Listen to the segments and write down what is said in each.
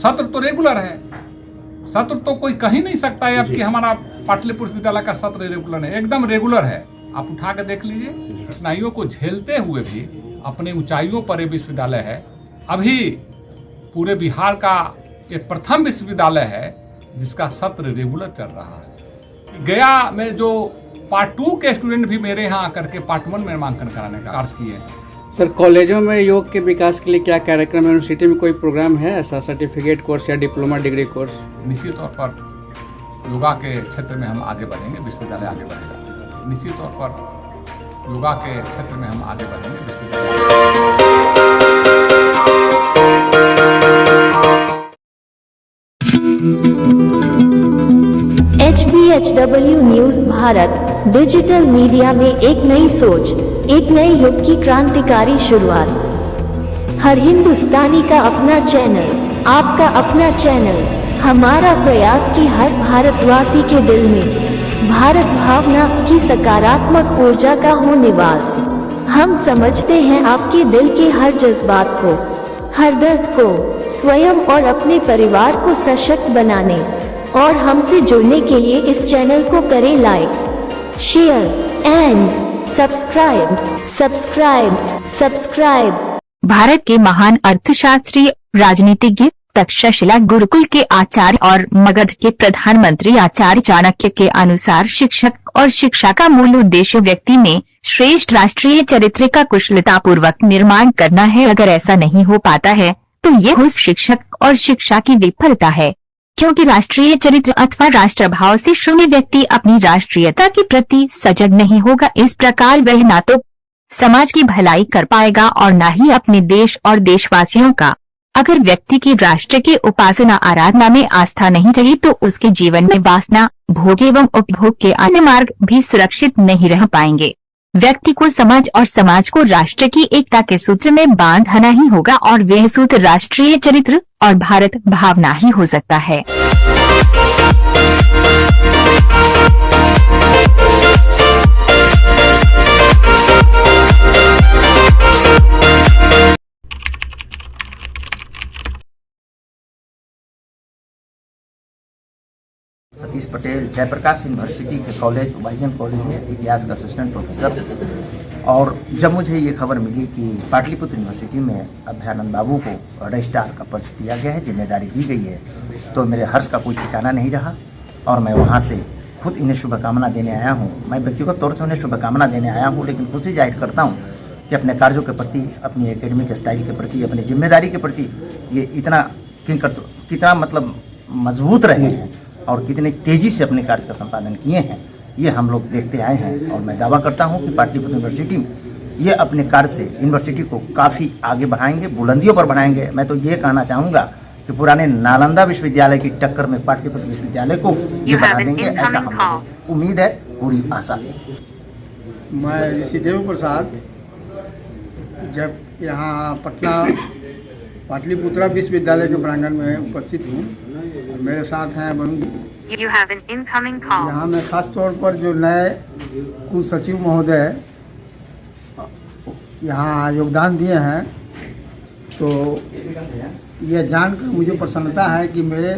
सत्र तो रेगुलर है, सत्र तो कोई कह ही नहीं सकता है अब कि हमारा पाटलिपुत्र विश्वविद्यालय का सत्र रेगुलर है, एकदम रेगुलर है। आप उठा के देख लीजिए, कठिनाइयों को झेलते हुए भी अपने ऊंचाइयों पर ये विश्वविद्यालय है। अभी पूरे बिहार का ये प्रथम विश्वविद्यालय है जिसका सत्र रेगुलर चल रहा है। गया में जो पार्ट 2 के स्टूडेंट भी मेरे यहाँ आकर के पार्ट 1 में नामांकन कराने का कार्य किए हैं। सर, कॉलेजों में योग के विकास के लिए क्या कार्यक्रम है? यूनिवर्सिटी में कोई प्रोग्राम है ऐसा, सर्टिफिकेट कोर्स या डिप्लोमा डिग्री कोर्स? निश्चित तौर पर योगा के क्षेत्र में हम आगे बढ़ेंगे, विश्वविद्यालय आगे बढ़ेगा। निश्चित तौर पर योगा के क्षेत्र में हम आगे बढ़ेंगे, विश्वविद्यालय। HBHW news Bharat digital media में एक नई सोच, एक नए युग की क्रांतिकारी शुरुआत। हर हिंदुस्तानी का अपना चैनल, आपका अपना चैनल। हमारा प्रयास कि हर भारतवासी के दिल में भारत भावना की सकारात्मक ऊर्जा का हो निवास। हम समझते हैं आपके दिल के हर जज्बात को, हर दर्द को, स्वयं और अपने परिवार को सशक्त बनाने और हमसे जुड़ने के लिए इस चैनल को करें like, share and subscribe. Bharat के महान अर्थशास्त्री, राजनीतिज्ञ, तक्षशिला गुरुकुल के आचार्य और मगध के प्रधानमंत्री आचार्य चाणक्य के अनुसार शिक्षक और शिक्षा का मूल उद्देश्य व्यक्ति में श्रेष्ठ राष्ट्रीय चरित्र का कुशलता पूर्वक निर्माण करना है। अगर ऐसा नहीं हो पाता है तो ये उस शिक्षक और शिक्षा की विफलता है, क्योंकि राष्ट्रीय चरित्र अथवा राष्ट्रभाव से शून्य व्यक्ति अपनी राष्ट्रीयता के प्रति सजग नहीं होगा। इस प्रकार वह ना तो समाज की भलाई कर पाएगा और न ही अपने देश और देशवासियों का। अगर व्यक्ति की राष्ट्र की उपासना आराधना में आस्था नहीं रही तो उसके जीवन में वासना, भोग एवं उपभोग के अन्य मार्ग भी सुरक्षित नहीं रह पाएंगे। व्यक्ति को समाज और समाज को राष्ट्र की एकता के सूत्र में बांधना ही होगा और वह सूत्र राष्ट्रीय चरित्र और भारत भावना ही हो सकता है। सतीश पटेल, जयप्रकाश यूनिवर्सिटी के कॉलेज वाइजन कॉलेज में इतिहास का असिस्टेंट प्रोफेसर। और जब मुझे ये खबर मिली कि पाटलिपुत्र यूनिवर्सिटी में अभयानंद बाबू को रजिस्ट्रार का पद दिया गया है, जिम्मेदारी दी गई है, तो मेरे हर्ष का कोई ठिकाना नहीं रहा और मैं वहाँ से खुद इन्हें शुभकामना देने आया हूँ। मैं व्यक्तिगत तौर से उन्हें शुभकामना देने आया हूँ, लेकिन खुशी जाहिर करता हूँ कि अपने कार्यों के प्रति, अपनी एकेडमिक स्टाइल के प्रति, अपनी जिम्मेदारी के प्रति ये कितना मतलब मजबूत रहे हैं और कितनी तेज़ी से अपने कार्य का संपादन किए हैं, ये हम लोग देखते आए हैं। और मैं दावा करता हूं कि पाटलिपुत्र यूनिवर्सिटी ये अपने कार्य से यूनिवर्सिटी को काफ़ी आगे बढ़ाएंगे, बुलंदियों पर बढ़ाएंगे। मैं तो ये कहना चाहूँगा कि पुराने नालंदा विश्वविद्यालय की टक्कर में पाटलिपुत्र विश्वविद्यालय को ये बना देंगे, ऐसा हम उम्मीद है, पूरी आशा है। मैं ऋषिदेव प्रसाद, जब यहाँ पटना पाटलिपुत्रा विश्वविद्यालय के प्रांगण में उपस्थित हूँ। मेरे साथ हैं वरुण जी। यहाँ मैं खास तौर पर जो नए कुल सचिव महोदय यहाँ योगदान दिए हैं, तो यह जानकर मुझे प्रसन्नता है कि मेरे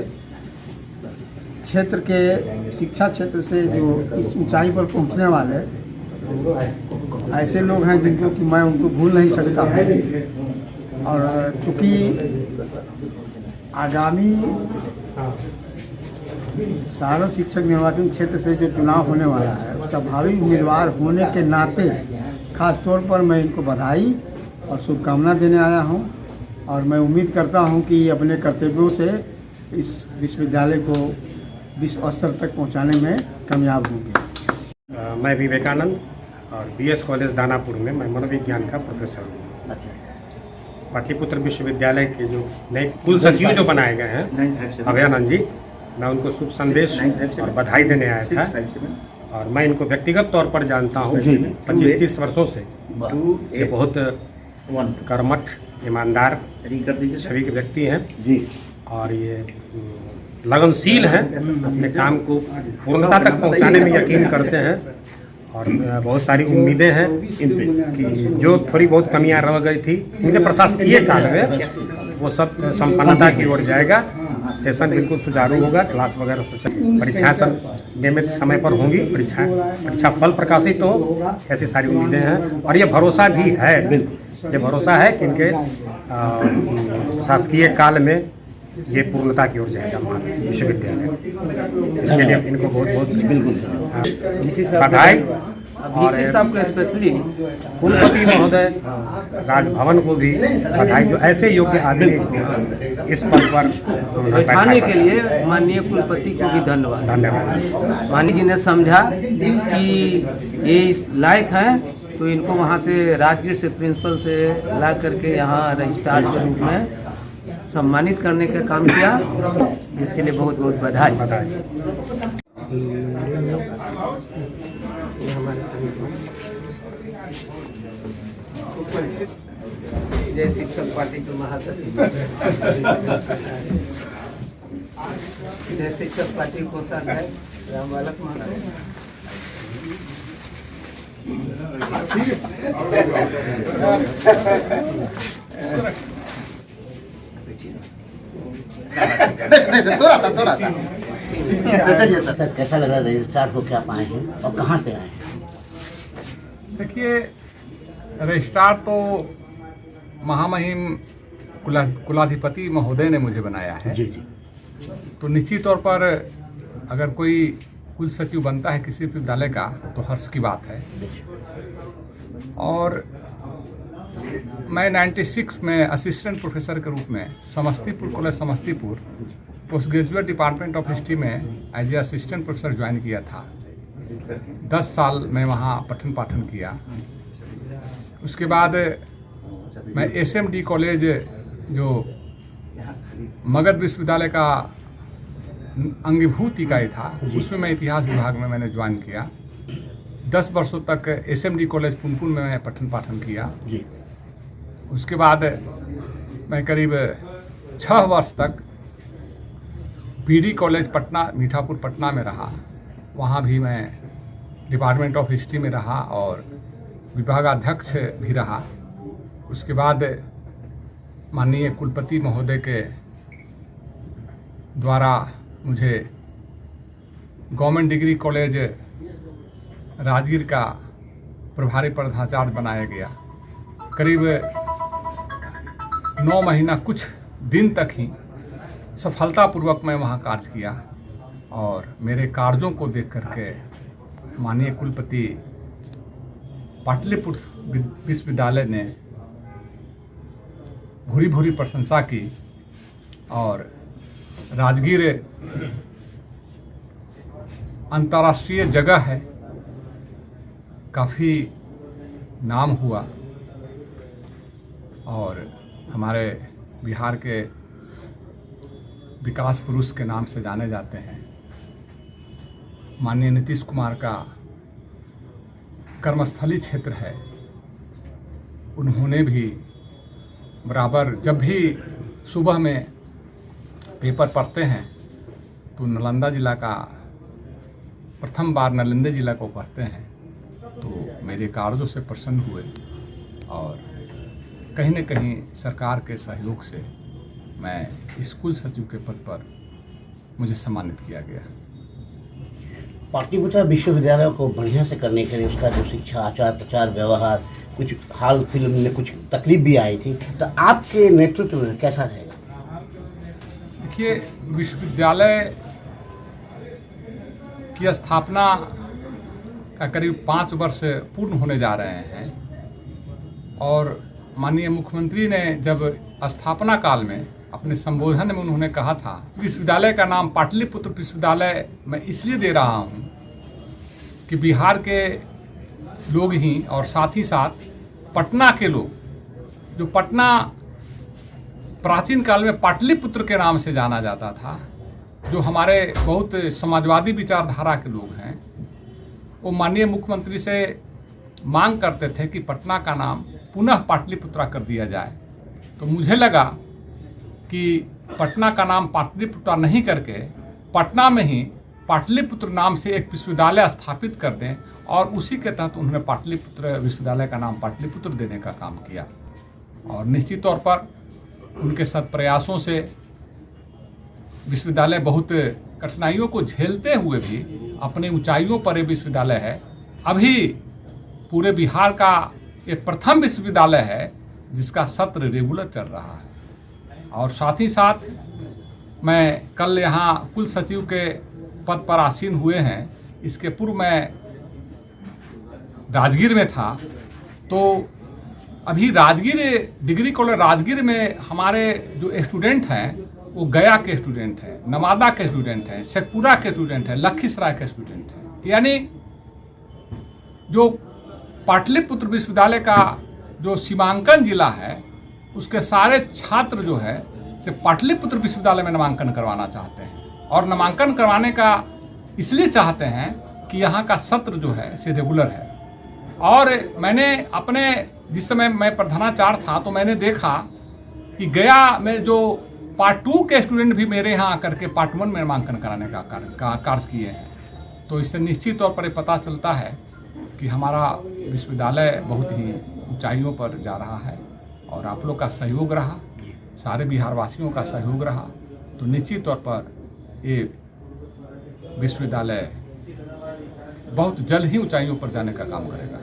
क्षेत्र के शिक्षा क्षेत्र से जो इस ऊंचाई पर पहुँचने वाले ऐसे लोग हैं जिनको कि मैं उनको भूल नहीं सकता हूँ। और चूँकि आगामी सारण शिक्षक निर्वाचन क्षेत्र से जो चुनाव होने वाला है, उसका भावी उम्मीदवार होने के नाते खास तौर पर मैं इनको बधाई और शुभकामना देने आया हूं और मैं उम्मीद करता हूं कि अपने कर्तव्यों से इस विश्वविद्यालय को विश्व स्तर तक पहुंचाने में कामयाब होंगे। मैं विवेकानंद और BS कॉलेज दानापुर में मैं मनोविज्ञान का प्रोफेसर हूँ। पाटलिपुत्र विश्वविद्यालय के जो नए कुल सचिव जो बनाए गए हैं अभयानंद जी, मैं उनको शुभ संदेश और बधाई देने आया था। और मैं इनको व्यक्तिगत तौर पर जानता हूँ 25-30 वर्षों से। ये बहुत कर्मठ, ईमानदार, छवि के व्यक्ति हैं जी और ये लगनशील हैं, अपने काम को पूर्णता तक पहुँचाने में यकीन करते हैं और बहुत सारी उम्मीदें हैं कि जो थोड़ी बहुत कमियां रह गई थी उनके प्रशासकीय काल में वो सब संपन्नता की ओर जाएगा सेशन बिल्कुल सुचारू होगा, क्लास वगैरह परीक्षाएं सब नियमित समय पर होंगी, परीक्षा फल प्रकाशित हो, ऐसी सारी उम्मीदें हैं। और ये भरोसा भी है, ये भरोसा है कि इनके शासकीय काल में ये पूर्णता की ओर जाएगा हमारा विश्वविद्यालय। इसके लिए इनको बहुत बहुत बिल्कुल बधाई। और साहब को स्पेशली कुलपति महोदय राजभवन को भी बधाई, जो ऐसे योग्य आदमी को इस पद पर बैठाने के लिए माननीय कुलपति को भी धन्यवाद। धन्यवाद। माननीय जी ने समझा कि ये इस लायक हैं, तो इनको वहाँ से राजगीर से प्रिंसिपल से ला करके यहाँ रजिस्ट्रार के रूप में सम्मानित करने का काम किया, जिसके लिए बहुत बहुत बधाई। जय शिक्षक पार्टी के महासचिव, जय शिक्षक पार्टी कोषाध्यक्ष राम बालक महतो, थोड़ा सा सर, कैसा लग रहा है रजिस्ट्रार को क्या पाए हैं और कहाँ से आए हैं? देखिए, रजिस्ट्रार तो महामहिम कुलाधिपति महोदय ने मुझे बनाया है। जी जी। तो निश्चित तौर पर अगर कोई कुल सचिव बनता है किसी विद्यालय का तो हर्ष की बात है। और मैं 96 में असिस्टेंट प्रोफेसर के रूप में Samastipur college Samastipur post graduate department of history में as a assistant professor join किया था। 10 साल मैं वहाँ पठन पाठन किया। उसके बाद मैं SMD कॉलेज जो मगध विश्वविद्यालय का अंगीभूत इकाई था, उसमें मैं इतिहास विभाग में मैंने ज्वाइन किया। 10 वर्षों तक SMD कॉलेज पुनपुन में मैं पठन पाठन किया। उसके बाद मैं करीब 6 वर्ष तक BD कॉलेज पटना मीठापुर पटना में रहा। वहाँ भी मैं डिपार्टमेंट ऑफ हिस्ट्री में रहा और विभागाध्यक्ष भी रहा। उसके बाद माननीय कुलपति महोदय के द्वारा मुझे गवर्नमेंट डिग्री कॉलेज राजगीर का प्रभारी प्रधानाचार्य बनाया गया। करीब 9 महीना कुछ दिन तक ही सफलतापूर्वक मैं वहाँ कार्य किया और मेरे कार्यों को देख करके माननीय कुलपति पाटलिपुत्र विश्वविद्यालय ने भूरी भूरी प्रशंसा की और राजगीर अंतर्राष्ट्रीय जगह है, काफ़ी नाम हुआ और हमारे बिहार के विकास पुरुष के नाम से जाने जाते हैं। माननीय नीतीश कुमार का कर्मस्थली क्षेत्र है। उन्होंने भी बराबर जब भी सुबह में पेपर पढ़ते हैं तो नालंदा जिला का प्रथम बार नालंदा जिला को पढ़ते हैं, तो मेरे कार्यों से प्रसन्न हुए और कहीं न कहीं सरकार के सहयोग से मैं स्कूल सचिव के पद पर मुझे सम्मानित किया गया। पाटलिपुत्र विश्वविद्यालय को बढ़िया से करने के लिए उसका जो शिक्षा आचार प्रचार व्यवहार कुछ हाल फिल्म में कुछ तकलीफ भी आई थी, तो आपके नेतृत्व में कैसा रहेगा? देखिए, विश्वविद्यालय की स्थापना का करीब 5 वर्ष पूर्ण होने जा रहे हैं और माननीय मुख्यमंत्री ने जब स्थापना काल में अपने संबोधन में उन्होंने कहा था विश्वविद्यालय का नाम पाटलिपुत्र विश्वविद्यालय मैं इसलिए दे रहा हूं कि बिहार के लोग ही और साथ ही साथ पटना के लोग, जो पटना प्राचीन काल में पाटलिपुत्र के नाम से जाना जाता था, जो हमारे बहुत समाजवादी विचारधारा के लोग हैं, वो माननीय मुख्यमंत्री से मांग करते थे कि पटना का नाम पुनः पाटलिपुत्रा कर दिया जाए। तो मुझे लगा कि पटना का नाम पाटलिपुत्रा नहीं करके पटना में ही पाटलिपुत्र नाम से एक विश्वविद्यालय स्थापित कर दें और उसी के तहत उन्होंने पाटलिपुत्र विश्वविद्यालय का नाम पाटलिपुत्र देने का काम किया। और निश्चित तौर पर उनके सत प्रयासों से विश्वविद्यालय बहुत कठिनाइयों को झेलते हुए भी अपने ऊंचाइयों पर ये विश्वविद्यालय है। अभी पूरे बिहार का एक प्रथम विश्वविद्यालय है जिसका सत्र रेगुलर चल रहा है। और साथ ही साथ मैं कल यहाँ कुल सचिव के पद पर आसीन हुए हैं। इसके पूर्व मैं राजगीर में था, तो अभी राजगीर डिग्री कॉलेज राजगीर में हमारे जो स्टूडेंट हैं वो गया के स्टूडेंट हैं, नवादा के स्टूडेंट हैं, शेखपुरा के स्टूडेंट हैं, लखीसराय के स्टूडेंट हैं। यानी जो पाटलिपुत्र विश्वविद्यालय का जो सीमांकन जिला है उसके सारे छात्र जो है से पाटलिपुत्र विश्वविद्यालय में नामांकन करवाना चाहते हैं। और नामांकन करवाने का इसलिए चाहते हैं कि यहाँ का सत्र जो है से रेगुलर है। और मैंने अपने जिस समय मैं प्रधानाचार्य था तो मैंने देखा कि गया में जो पार्ट 2 के स्टूडेंट भी मेरे यहाँ आकर के पार्ट 1 में नामांकन कराने का कार्य किए हैं। तो इससे निश्चित तौर पर ये पता चलता है कि हमारा विश्वविद्यालय बहुत ही ऊंचाइयों पर जा रहा है। और आप लोग का सहयोग रहा, सारे बिहारवासियों का सहयोग रहा, तो निश्चित तौर पर ये विश्वविद्यालय बहुत जल्द ही ऊंचाइयों पर जाने का काम करेगा।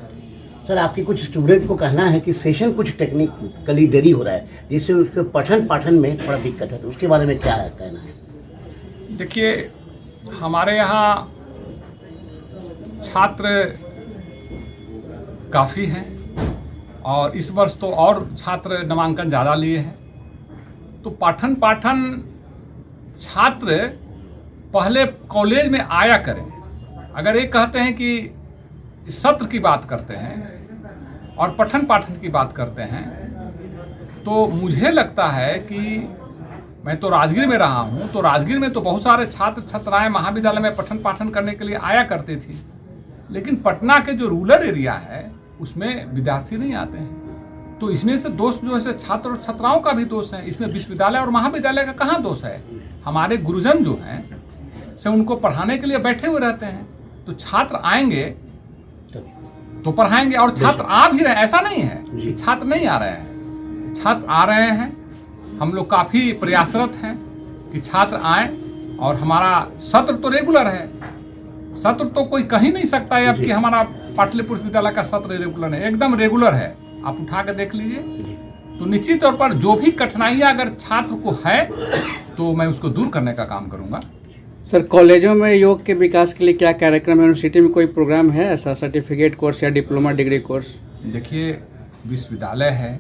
सर, आपके कुछ स्टूडेंट को कहना है कि सेशन कुछ टेक्निकली देरी हो रहा है, जिससे उसके पठन पाठन में थोड़ा दिक्कत है, तो उसके बारे में क्या है कहना है? देखिए, हमारे यहाँ छात्र काफ़ी हैं और इस वर्ष तो और छात्र नामांकन ज़्यादा लिए हैं। तो पाठन छात्र पहले कॉलेज में आया करें। अगर ये कहते हैं कि सत्र की बात करते हैं और पठन पाठन की बात करते हैं, तो मुझे लगता है कि मैं तो राजगीर में रहा हूँ, तो राजगीर में तो बहुत सारे छात्र छात्राएं महाविद्यालय में पठन पाठन करने के लिए आया करते थी। लेकिन पटना के जो रूरल एरिया है उसमें विद्यार्थी नहीं आते हैं। तो इसमें से दोष जो है छात्र और छात्राओं का भी दोष है, इसमें विश्वविद्यालय और महाविद्यालय का कहाँ दोष है। हमारे गुरुजन जो हैं से उनको पढ़ाने के लिए बैठे हुए रहते हैं। तो छात्र आएंगे तो पढ़ाएंगे और छात्र आ भी रहे, ऐसा नहीं है कि छात्र नहीं आ रहे हैं, छात्र आ रहे हैं। हम लोग काफ़ी प्रयासरत हैं कि छात्र आए और हमारा सत्र तो रेगुलर है। सत्र तो कोई कह ही नहीं सकता है अब कि हमारा पाटलिपुत्र विश्वविद्यालय का सत्र रेगुलर है, एकदम रेगुलर है। आप उठा के देख लीजिए। तो निश्चित तौर पर जो भी कठिनाइयाँ अगर छात्र को है तो मैं उसको दूर करने का काम करूँगा। सर, कॉलेजों में योग के विकास के लिए क्या कार्यक्रम है? यूनिवर्सिटी में कोई प्रोग्राम है ऐसा, सर्टिफिकेट कोर्स या डिप्लोमा डिग्री कोर्स? देखिए, विश्वविद्यालय है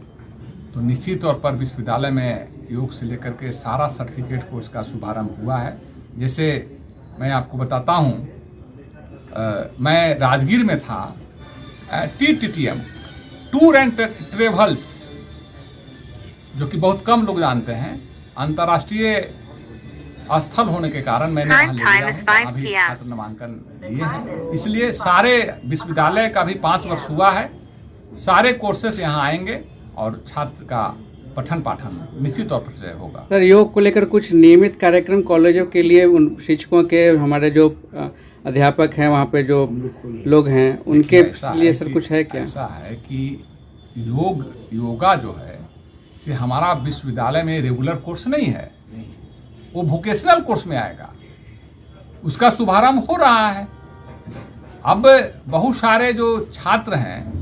तो निश्चित तौर पर विश्वविद्यालय में योग से लेकर के सारा सर्टिफिकेट कोर्स का शुभारंभ हुआ है। जैसे मैं आपको बताता हूँ, मैं राजगीर में था, TTTM टूर एंड ट्रेवल्स, जो कि बहुत कम लोग जानते हैं, अंतर्राष्ट्रीय स्थल होने के कारण मैंने वहाँ ले लिया, अभी छात्र नामांकन लिए हैं। इसलिए सारे विश्वविद्यालय का भी 5 वर्ष हुआ है, सारे कोर्सेस यहाँ आएंगे और छात्र का पठन पाठन निश्चित तौर पर होगा। सर, योग को लेकर कुछ नियमित कार्यक्रम कॉलेजों के लिए उन शिक्षकों के, हमारे जो अध्यापक हैं वहाँ पे जो लोग हैं उनके लिए सर कुछ है क्या? ऐसा है कि योगा जो है से हमारा विश्वविद्यालय में रेगुलर कोर्स नहीं है, वो वोकेशनल कोर्स में आएगा। उसका शुभारंभ हो रहा है। अब बहुत सारे जो छात्र हैं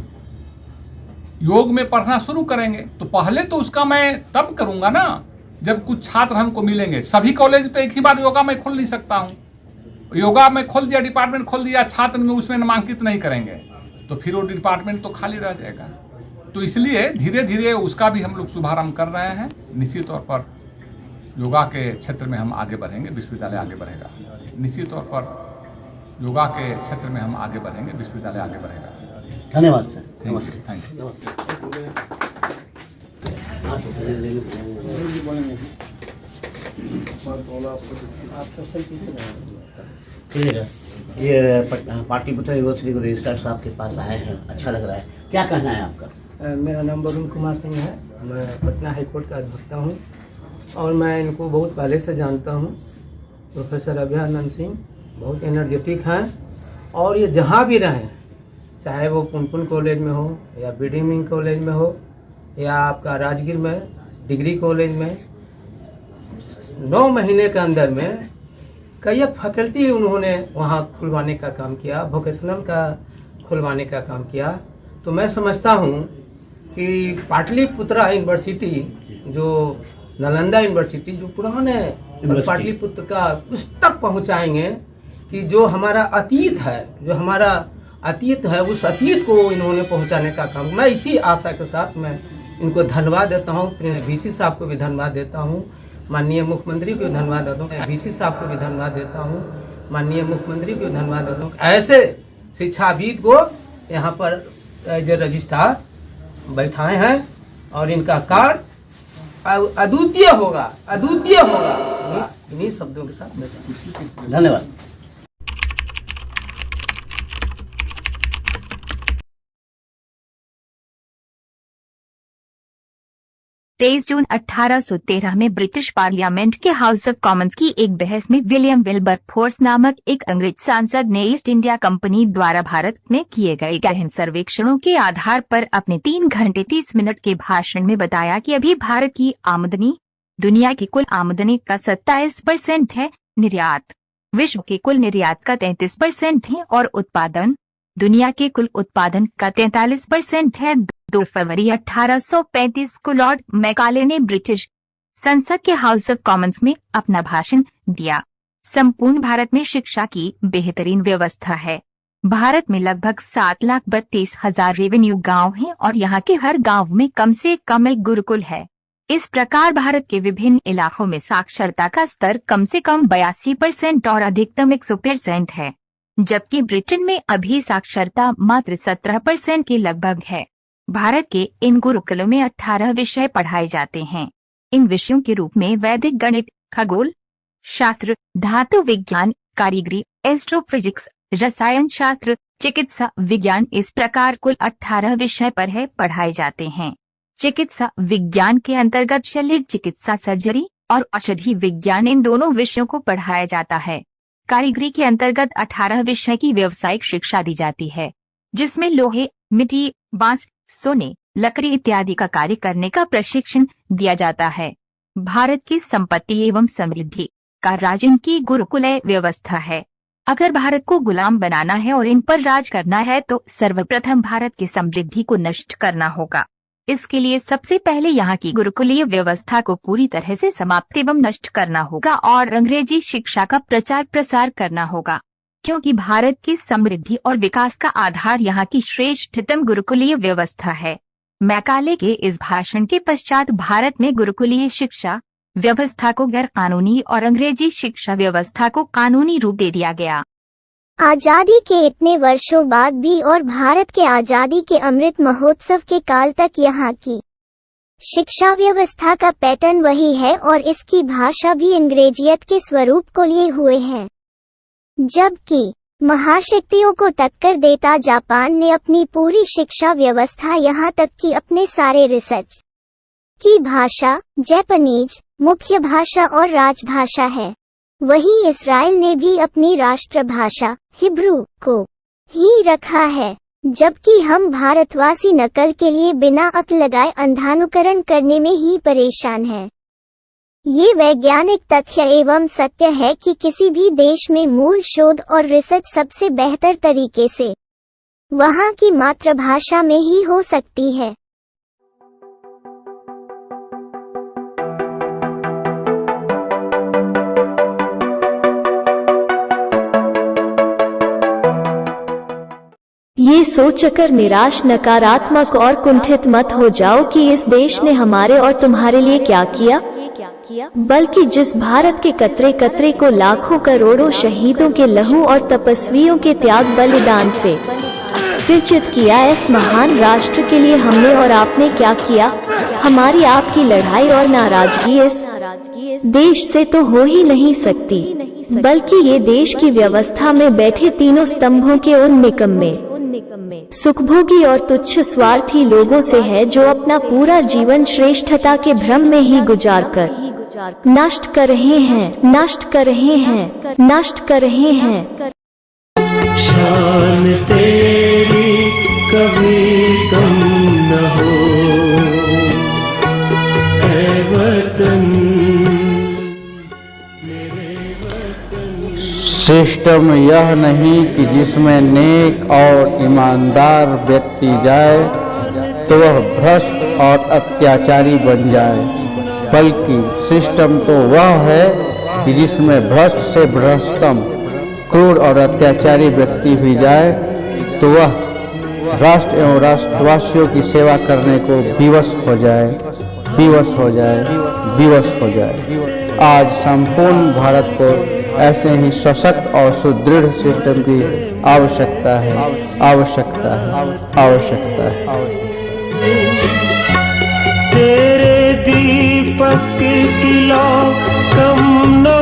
योग में पढ़ना शुरू करेंगे, तो पहले तो उसका मैं तब करूंगा ना जब कुछ छात्र हमको मिलेंगे। सभी कॉलेज तो एक ही बार योगा में खोल नहीं सकता हूँ। योगा में खोल दिया, डिपार्टमेंट खोल दिया, छात्र में उसमें नामांकित नहीं करेंगे तो फिर वो डिपार्टमेंट तो खाली रह जाएगा। तो इसलिए धीरे धीरे उसका भी हम लोग शुभारंभ कर रहे हैं। निश्चित तौर पर योगा के क्षेत्र में हम आगे बढ़ेंगे, विश्वविद्यालय आगे बढ़ेगा। निश्चित तौर पर योगा के क्षेत्र में हम आगे बढ़ेंगे, विश्वविद्यालय आगे बढ़ेगा। धन्यवाद सर। Thank you. ये पाटलिपुत्र यूनिवर्सिटी के रजिस्ट्रार साहब के पास आए हैं, अच्छा लग रहा है। क्या कहना है आपका? मेरा नाम वरुण कुमार सिंह है, मैं पटना हाईकोर्ट का अधिवक्ता हूँ और मैं इनको बहुत पहले से जानता हूँ। प्रोफेसर अभयानंद सिंह बहुत एनर्जेटिक हैं और ये जहाँ भी रहें, चाहे वो पुनपुन कॉलेज में हो या बीडीमिंग कॉलेज में हो या आपका राजगीर में डिग्री कॉलेज में, 9 महीने के अंदर में कई फैकल्टी उन्होंने वहाँ खुलवाने का काम किया, वोकेशनल का खुलवाने का काम किया। तो मैं समझता हूँ कि पाटलिपुत्रा यूनिवर्सिटी, जो नालंदा यूनिवर्सिटी, जो पुराने पाटलिपुत्र का उस तक पहुँचाएंगे कि जो हमारा अतीत है, उस अतीत को इन्होंने पहुँचाने का काम। मैं इसी आशा के साथ मैं इनको धन्यवाद देता हूँ। प्रिंस VC साहब को भी धन्यवाद देता हूँ, माननीय मुख्यमंत्री को भी धन्यवाद देता हूँ, VC साहब को भी धन्यवाद देता हूँ, माननीय मुख्यमंत्री को भी धन्यवाद देता हूँ। ऐसे शिक्षाविद को यहाँ पर जो रजिस्ट्रार बैठाए हैं और इनका कार्य अद्वितीय होगा। इन्हीं शब्दों के साथ धन्यवाद। 23 जून 1813 में ब्रिटिश पार्लियामेंट के हाउस ऑफ कॉमन्स की एक बहस में विलियम विल्बरफोर्स नामक एक अंग्रेज सांसद ने ईस्ट इंडिया कंपनी द्वारा भारत में किए गए गहन सर्वेक्षणों के आधार पर अपने 3 घंटे 30 मिनट के भाषण में बताया कि अभी भारत की आमदनी दुनिया की कुल आमदनी का 27% है, निर्यात विश्व के कुल निर्यात का 33% है और उत्पादन दुनिया के कुल उत्पादन का 43% है। 2 फरवरी 1835 को लॉर्ड मैकाले ने ब्रिटिश संसद के हाउस ऑफ कॉमन्स में अपना भाषण दिया। संपूर्ण भारत में शिक्षा की बेहतरीन व्यवस्था है। भारत में लगभग 7,32,000 रेवेन्यू गांव हैं और यहाँ के हर गांव में कम से कम एक गुरुकुल है। इस प्रकार भारत के विभिन्न इलाकों में साक्षरता का स्तर कम से कम 82% और अधिकतम 100% है, जबकि ब्रिटेन में अभी साक्षरता मात्र 17% के लगभग है। भारत के इन गुरुकुलों में 18 विषय पढ़ाए जाते हैं। इन विषयों के रूप में वैदिक गणित, खगोल शास्त्र, धातु विज्ञान, कारीगरी, एस्ट्रोफिजिक्स, रसायन शास्त्र, चिकित्सा विज्ञान, इस प्रकार कुल 18 विषय पर है पढ़ाए जाते हैं। चिकित्सा विज्ञान के अंतर्गत शल्य चिकित्सा, सर्जरी और औषधि विज्ञान, इन दोनों विषयों को पढ़ाया जाता है। कारीगरी के अंतर्गत 18 विषय की व्यावसायिक शिक्षा दी जाती है, जिसमें लोहे, मिट्टी, बांस, सोने, लकड़ी इत्यादि का कार्य करने का प्रशिक्षण दिया जाता है। भारत की संपत्ति एवं समृद्धि का राज इनकी गुरुकुलय व्यवस्था है। अगर भारत को गुलाम बनाना है और इन पर राज करना है तो सर्वप्रथम भारत की समृद्धि को नष्ट करना होगा। इसके लिए सबसे पहले यहाँ की गुरुकुलीय व्यवस्था को पूरी तरह से समाप्त एवं नष्ट करना होगा और अंग्रेजी शिक्षा का प्रचार प्रसार करना होगा, क्योंकि भारत की समृद्धि और विकास का आधार यहाँ की श्रेष्ठतम गुरुकुलीय व्यवस्था है। मैकाले के इस भाषण के पश्चात भारत में गुरुकुलीय शिक्षा व्यवस्था को गैर कानूनी और अंग्रेजी शिक्षा व्यवस्था को कानूनी रूप दे दिया गया। आजादी के इतने वर्षों बाद भी और भारत के आजादी के अमृत महोत्सव के काल तक यहाँ की शिक्षा व्यवस्था का पैटर्न वही है और इसकी भाषा भी अंग्रेजियत के स्वरूप को लिए हुए है। जबकि महाशक्तियों को टक्कर देता जापान ने अपनी पूरी शिक्षा व्यवस्था यहाँ तक कि अपने सारे रिसर्च की भाषा जापानीज मुख्य भाषा और राजभाषा है, वहीं इस्राएल ने भी अपनी राष्ट्रभाषा हिब्रू को ही रखा है। जबकि हम भारतवासी नकल के लिए बिना अक्ल लगाए अंधानुकरण करने में ही परेशान हैं। ये वैज्ञानिक तथ्य एवं सत्य है कि किसी भी देश में मूल शोध और रिसर्च सबसे बेहतर तरीके से वहाँ की मातृभाषा में ही हो सकती है। ये सोचकर निराश, नकारात्मक और कुंठित मत हो जाओ कि इस देश ने हमारे और तुम्हारे लिए क्या किया, बल्कि जिस भारत के कतरे कतरे को लाखों करोड़ों शहीदों के लहू और तपस्वियों के त्याग बलिदान से सिंचित किया, इस महान राष्ट्र के लिए हमने और आपने क्या किया। हमारी आपकी लड़ाई और नाराजगी इस देश से तो हो ही नहीं सकती, बल्कि ये देश की व्यवस्था में बैठे तीनों स्तंभों के उन निकम्मे सुखभोगी और तुच्छ स्वार्थी लोगों से है, जो अपना पूरा जीवन श्रेष्ठता के भ्रम में ही गुजार कर नष्ट कर रहे हैं। शान तेरी कभी कम न हो ऐ वतन। सिस्टम यह नहीं कि जिसमें नेक और ईमानदार व्यक्ति जाए तो वह भ्रष्ट और अत्याचारी बन जाए, बल्कि सिस्टम तो वह है कि जिसमें भ्रष्ट से भ्रष्टतम क्रूर और अत्याचारी व्यक्ति भी जाए तो वह राष्ट्र एवं राष्ट्रवासियों की सेवा करने को विवश हो जाए, विवश हो जाए, विवश हो जाए। आज संपूर्ण भारत को ऐसे ही सशक्त और सुदृढ़ सिस्टम की आवश्यकता है, आवश्यकता है, आवश्यकता है। तेरे दीपक की लौ कम न